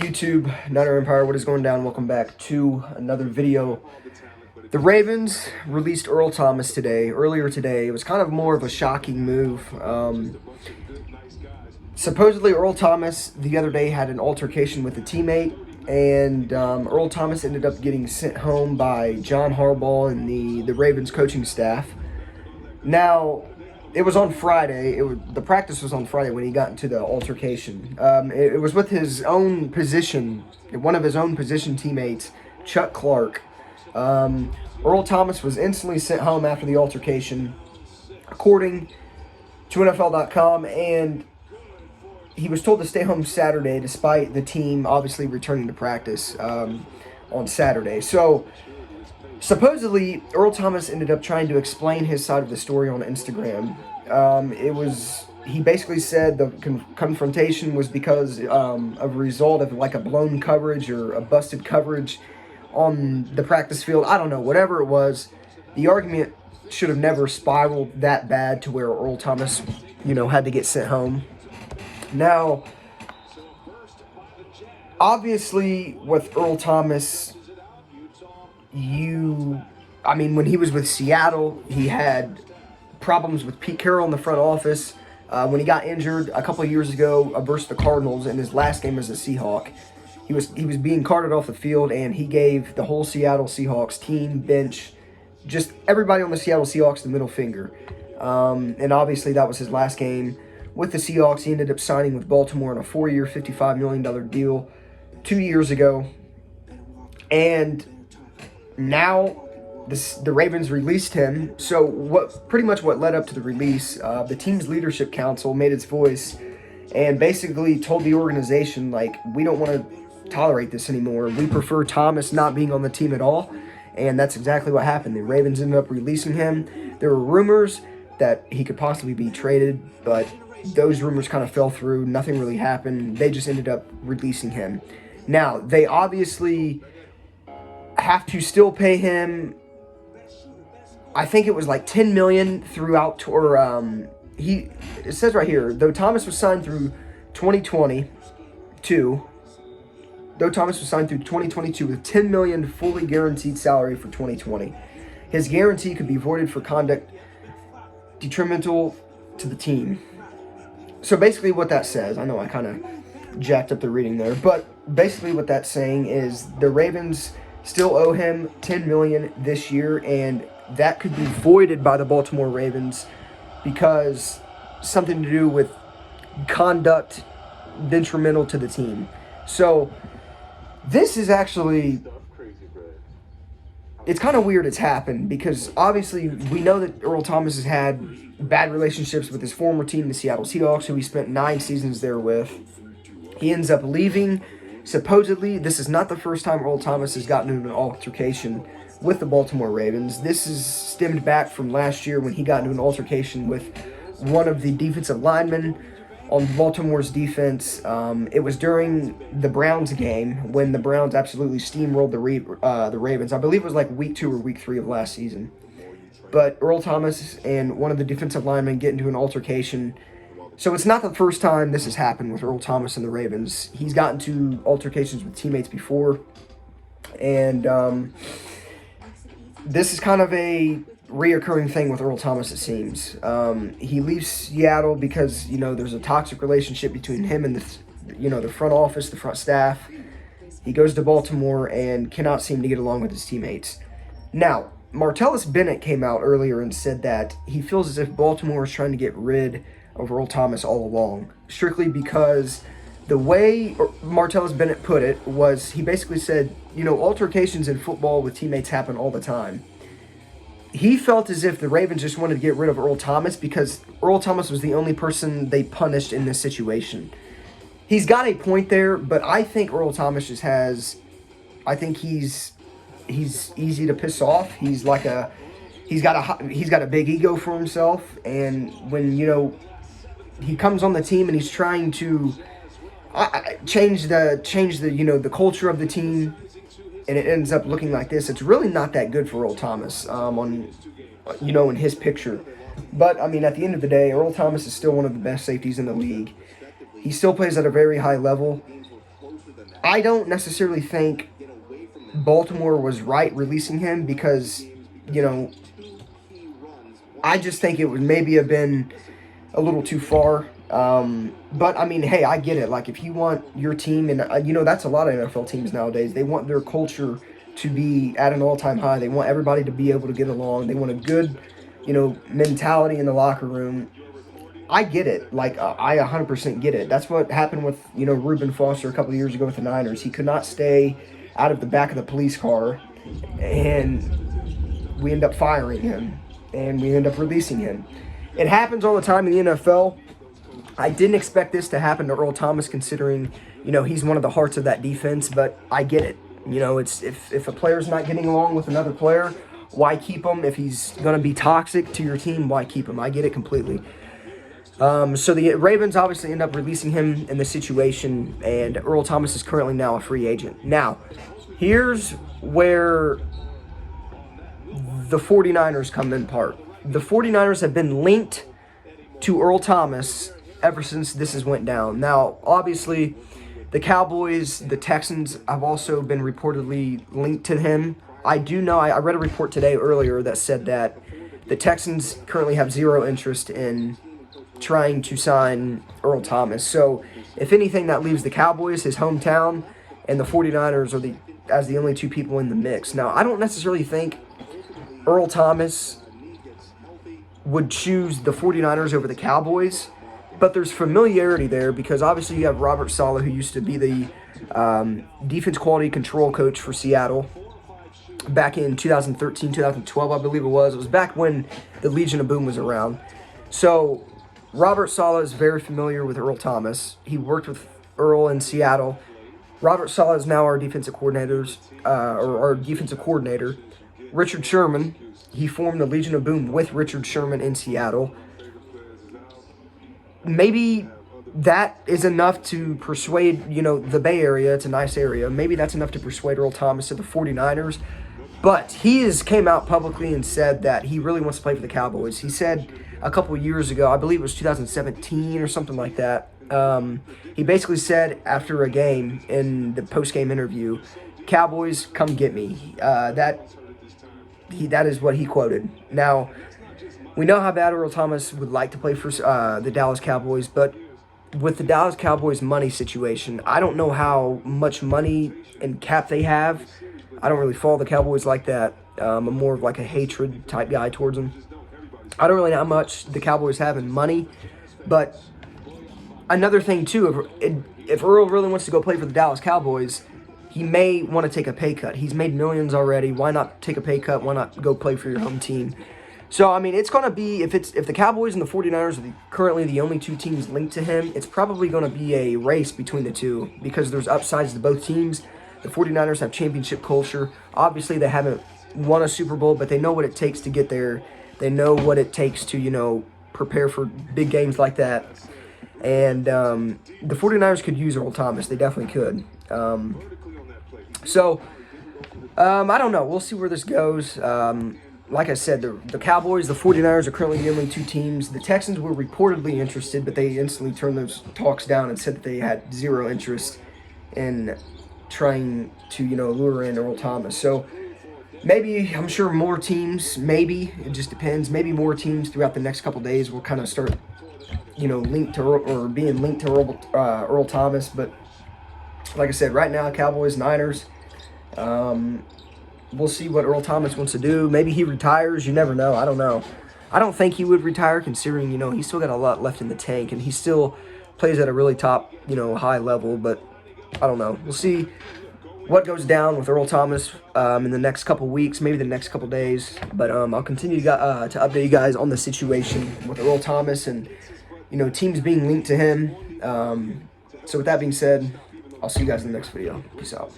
YouTube, Niner Empire, what is going down? Welcome back to another video. The Ravens released Earl Thomas earlier today. It was kind of more of a shocking move. Supposedly Earl Thomas the other day had an altercation with a teammate, and Earl Thomas ended up getting sent home by John Harbaugh and the Ravens coaching staff. Now, it was on Friday. The practice was on Friday when he got into the altercation. It was with his own position, one of his own position teammates, Chuck Clark. Earl Thomas was instantly sent home after the altercation, according to NFL.com, and he was told to stay home Saturday, despite the team obviously returning to practice on Saturday. So, supposedly, Earl Thomas ended up trying to explain his side of the story on Instagram. He basically said the confrontation was because of a result of like a blown coverage or a busted coverage on the practice field. I don't know, whatever it was. The argument should have never spiraled that bad to where Earl Thomas, had to get sent home. Now, obviously, with Earl Thomas, when he was with Seattle, he had problems with Pete Carroll in the front office. When he got injured a couple of years ago versus the Cardinals in his last game as a Seahawk, he was being carted off the field, and he gave the whole Seattle Seahawks team, bench, just everybody on the Seattle Seahawks the middle finger. And obviously that was his last game with the Seahawks. He ended up signing with Baltimore on a 4-year, $55 million deal 2 years ago. And now the Ravens released him. So pretty much what led up to the release, the team's leadership council made its voice and basically told the organization, we don't want to tolerate this anymore. We prefer Thomas not being on the team at all. And that's exactly what happened. The Ravens ended up releasing him. There were rumors that he could possibly be traded, but those rumors kind of fell through. Nothing really happened. They just ended up releasing him. Now, they obviously have to still pay him, I think it was like $10 million throughout, it says right here, though Thomas was signed through 2022 with $10 million fully guaranteed salary for 2020. His guarantee could be voided for conduct detrimental to the team. So basically what that says, I know I kind of jacked up the reading there, but basically what that's saying is the Ravens still owe him $10 million this year, and that could be voided by the Baltimore Ravens because something to do with conduct detrimental to the team. So this is actually, it's kind of weird it's happened because obviously we know that Earl Thomas has had bad relationships with his former team, the Seattle Seahawks, who he spent 9 seasons there with. He ends up leaving. Supposedly, this is not the first time Earl Thomas has gotten into an altercation with the Baltimore Ravens. This is stemmed back from last year when he got into an altercation with one of the defensive linemen on Baltimore's defense. It was during the Browns game when the Browns absolutely steamrolled the Ravens. I believe it was like week 2 or week 3 of last season. But Earl Thomas and one of the defensive linemen get into an altercation. So it's not the first time this has happened with Earl Thomas and the Ravens. He's gotten to altercations with teammates before. And this is kind of a reoccurring thing with Earl Thomas, it seems. He leaves Seattle because, there's a toxic relationship between him and the front office, the front staff. He goes to Baltimore and cannot seem to get along with his teammates. Now, Martellus Bennett came out earlier and said that he feels as if Baltimore is trying to get rid of Earl Thomas all along, strictly because the way Martellus Bennett put it was he basically said, altercations in football with teammates happen all the time. He felt as if the Ravens just wanted to get rid of Earl Thomas because Earl Thomas was the only person they punished in this situation. He's got a point there, but I think Earl Thomas just he's easy to piss off. He's got a big ego for himself, and when he comes on the team and he's trying to change the culture of the team, and it ends up looking like this. It's really not that good for Earl Thomas in his picture. But, at the end of the day, Earl Thomas is still one of the best safeties in the league. He still plays at a very high level. I don't necessarily think Baltimore was right releasing him because, you know, I just think it would maybe have been a little too far. But I mean, hey, I get it. Like, if you want your team, and that's a lot of NFL teams nowadays. They want their culture to be at an all-time high. They want everybody to be able to get along. They want a good, mentality in the locker room. I get it. Like, I 100% get it. That's what happened with, Reuben Foster a couple of years ago with the Niners. He could not stay out of the back of the police car, and we end up firing him, and we end up releasing him. It happens all the time in the NFL. I didn't expect this to happen to Earl Thomas, considering, he's one of the hearts of that defense, but I get it. It's if a player's not getting along with another player, why keep him? If he's going to be toxic to your team, why keep him? I get it completely. So the Ravens obviously end up releasing him in this situation, and Earl Thomas is currently now a free agent. Now, here's where the 49ers come in part. The 49ers have been linked to Earl Thomas ever since this has went down. Now, obviously, the Cowboys, the Texans have also been reportedly linked to him. I do know, I read a report today earlier that said that the Texans currently have zero interest in trying to sign Earl Thomas. So, if anything, that leaves the Cowboys, his hometown, and the 49ers as the only two people in the mix. Now, I don't necessarily think Earl Thomas would choose the 49ers over the Cowboys, but there's familiarity there because obviously you have Robert Saleh, who used to be the defense quality control coach for Seattle back in 2013, 2012, I believe it was. It was back when the Legion of Boom was around. So Robert Saleh is very familiar with Earl Thomas. He worked with Earl in Seattle. Robert Saleh is now our defensive coordinator. Richard Sherman, he formed the Legion of Boom with Richard Sherman in Seattle. Maybe that is enough to persuade, the Bay Area. It's a nice area. Maybe that's enough to persuade Earl Thomas to the 49ers. But he came out publicly and said that he really wants to play for the Cowboys. He said a couple of years ago, I believe it was 2017 or something like that, he basically said after a game in the post-game interview, "Cowboys, come get me." That is what he quoted. Now, we know how bad Earl Thomas would like to play for the Dallas Cowboys, but with the Dallas Cowboys money situation, I don't know how much money and cap they have. I don't really follow the Cowboys like that. I'm more of like a hatred type guy towards them. I don't really know how much the Cowboys have in money, but another thing too, if Earl really wants to go play for the Dallas Cowboys, he may want to take a pay cut. He's made millions already. Why not take a pay cut? Why not go play for your home team? So, I mean, it's going to be, if the Cowboys and the 49ers are currently the only two teams linked to him, it's probably going to be a race between the two because there's upsides to both teams. The 49ers have championship culture. Obviously, they haven't won a Super Bowl, but they know what it takes to get there. They know what it takes to, prepare for big games like that. And the 49ers could use Earl Thomas. They definitely could. So, I don't know. We'll see where this goes. Like I said, the Cowboys, the 49ers are currently the only two teams. The Texans were reportedly interested, but they instantly turned those talks down and said that they had zero interest in trying to, lure in Earl Thomas. So maybe, I'm sure more teams, maybe, it just depends, maybe more teams throughout the next couple days will kind of start, linked to or being linked to Earl Thomas. But like I said, right now, Cowboys, Niners, we'll see what Earl Thomas wants to do. Maybe he retires. You never know. I don't know. I don't think he would retire considering, he's still got a lot left in the tank and he still plays at a really top, high level. But I don't know. We'll see what goes down with Earl Thomas in the next couple weeks, maybe the next couple days. But I'll continue to update you guys on the situation with Earl Thomas and, teams being linked to him. So with that being said, I'll see you guys in the next video. Peace out.